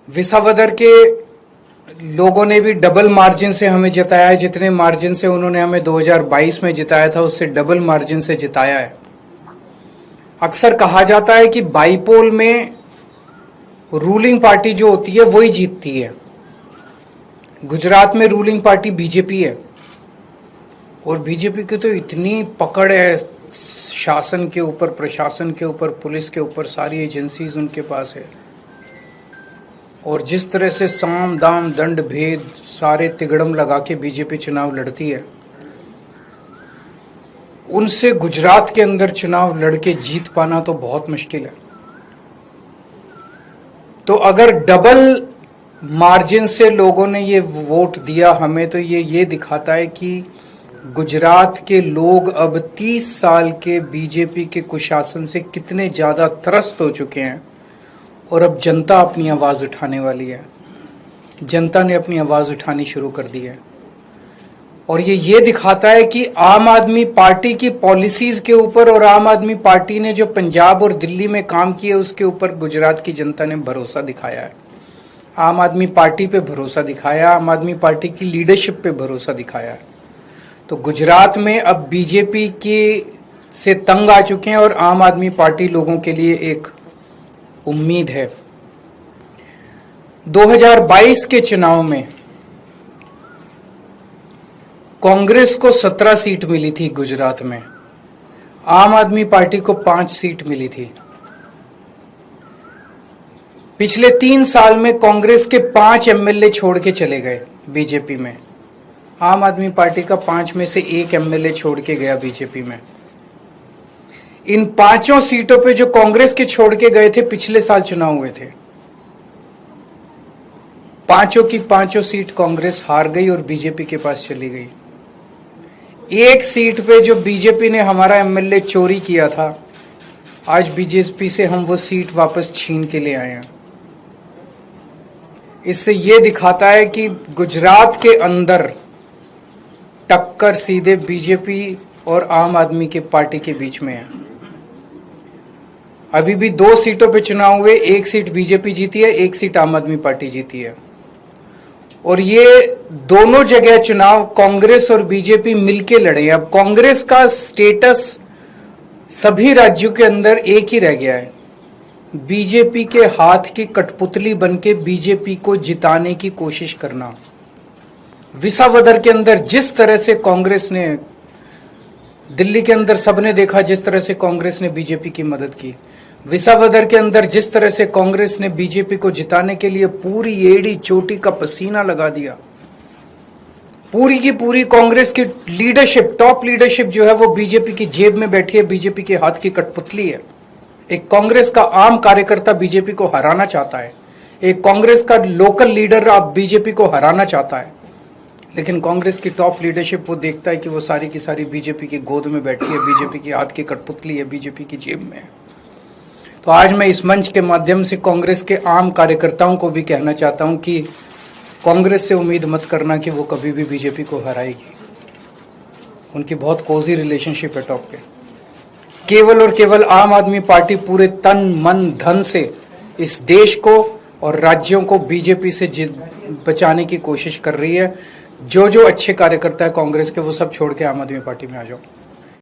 विसावदर के लोगों ने भी डबल मार्जिन से हमें जिताया है। जितने मार्जिन से उन्होंने हमें 2022 में जिताया था उससे डबल मार्जिन से जिताया है। अक्सर कहा जाता है कि बाईपोल में रूलिंग पार्टी जो होती है वही जीतती है। गुजरात में रूलिंग पार्टी बीजेपी है और बीजेपी की तो इतनी पकड़ है शासन के ऊपर, प्रशासन के ऊपर, पुलिस के ऊपर, सारी एजेंसीज उनके पास है। और जिस तरह से साम दाम दंड भेद सारे तिगड़म लगा के बीजेपी चुनाव लड़ती है, उनसे गुजरात के अंदर चुनाव लड़के जीत पाना तो बहुत मुश्किल है। तो अगर डबल मार्जिन से लोगों ने ये वोट दिया हमें, तो ये दिखाता है कि गुजरात के लोग अब 30 साल के बीजेपी के कुशासन से कितने ज्यादा त्रस्त हो चुके हैं और अब जनता अपनी आवाज उठाने वाली है। जनता ने अपनी आवाज उठानी शुरू कर दी है और ये दिखाता है कि आम आदमी पार्टी की पॉलिसीज के ऊपर और आम आदमी पार्टी ने जो पंजाब और दिल्ली में काम किए उसके ऊपर गुजरात की जनता ने भरोसा दिखाया है। आम आदमी पार्टी पे भरोसा दिखाया, आम आदमी पार्टी की लीडरशिप पे भरोसा दिखाया है। तो गुजरात में अब बीजेपी के से तंग आ चुके हैं और आम आदमी पार्टी लोगों के लिए एक उम्मीद है। 2022 के चुनाव में कांग्रेस को 17 सीट मिली थी गुजरात में, आम आदमी पार्टी को 5 सीट मिली थी। पिछले 3 साल में कांग्रेस के 5 एमएलए छोड़ के चले गए बीजेपी में, आम आदमी पार्टी का 5 में से 1 एमएलए छोड़ के गया बीजेपी में। इन 5 सीटों पे जो कांग्रेस के छोड़ के गए थे, पिछले साल चुनाव हुए थे, 5 की 5 सीट कांग्रेस हार गई और बीजेपी के पास चली गई। 1 सीट पे जो बीजेपी ने हमारा एमएलए चोरी किया था, आज बीजेपी से हम वो सीट वापस छीन के ले आए हैं। इससे ये दिखाता है कि गुजरात के अंदर टक्कर सीधे बीजेपी और आम आदमी के पार्टी के बीच में है। अभी भी 2 सीटों पे चुनाव हुए, 1 सीट बीजेपी जीती है, 1 सीट आम आदमी पार्टी जीती है। और ये दोनों जगह चुनाव कांग्रेस और बीजेपी मिलके लड़े हैं। अब कांग्रेस का स्टेटस सभी राज्यों के अंदर एक ही रह गया है, बीजेपी के हाथ की कठपुतली बनके बीजेपी को जिताने की कोशिश करना। विसावदर के अंदर जिस तरह से कांग्रेस ने, दिल्ली के अंदर सबने देखा जिस तरह से कांग्रेस ने बीजेपी की मदद की, विसावदर के अंदर जिस तरह से कांग्रेस ने बीजेपी को जिताने के लिए पूरी एड़ी चोटी का पसीना लगा दिया, पूरी की पूरी कांग्रेस की लीडरशिप, टॉप लीडरशिप जो है वो बीजेपी की जेब में बैठी है, बीजेपी के हाथ की कठपुतली है। एक कांग्रेस का आम कार्यकर्ता बीजेपी को हराना चाहता है, एक कांग्रेस का लोकल लीडर आप बीजेपी को हराना चाहता है, लेकिन कांग्रेस की टॉप लीडरशिप वो देखता है कि वो सारी की सारी बीजेपी की गोद में बैठी है, बीजेपी की हाथ की कठपुतली है, बीजेपी की जेब में है। तो आज मैं इस मंच के माध्यम से कांग्रेस के आम कार्यकर्ताओं को भी कहना चाहता हूं कि कांग्रेस से उम्मीद मत करना कि वो कभी भी बीजेपी को हराएगी। उनकी बहुत कोजी रिलेशनशिप है टॉप पे। केवल और केवल आम आदमी पार्टी पूरे तन मन धन से इस देश को और राज्यों को बीजेपी से बचाने की कोशिश कर रही है। जो अच्छे कार्यकर्ता है कांग्रेस के, वो सब छोड़ के आम आदमी पार्टी में आ जाओ।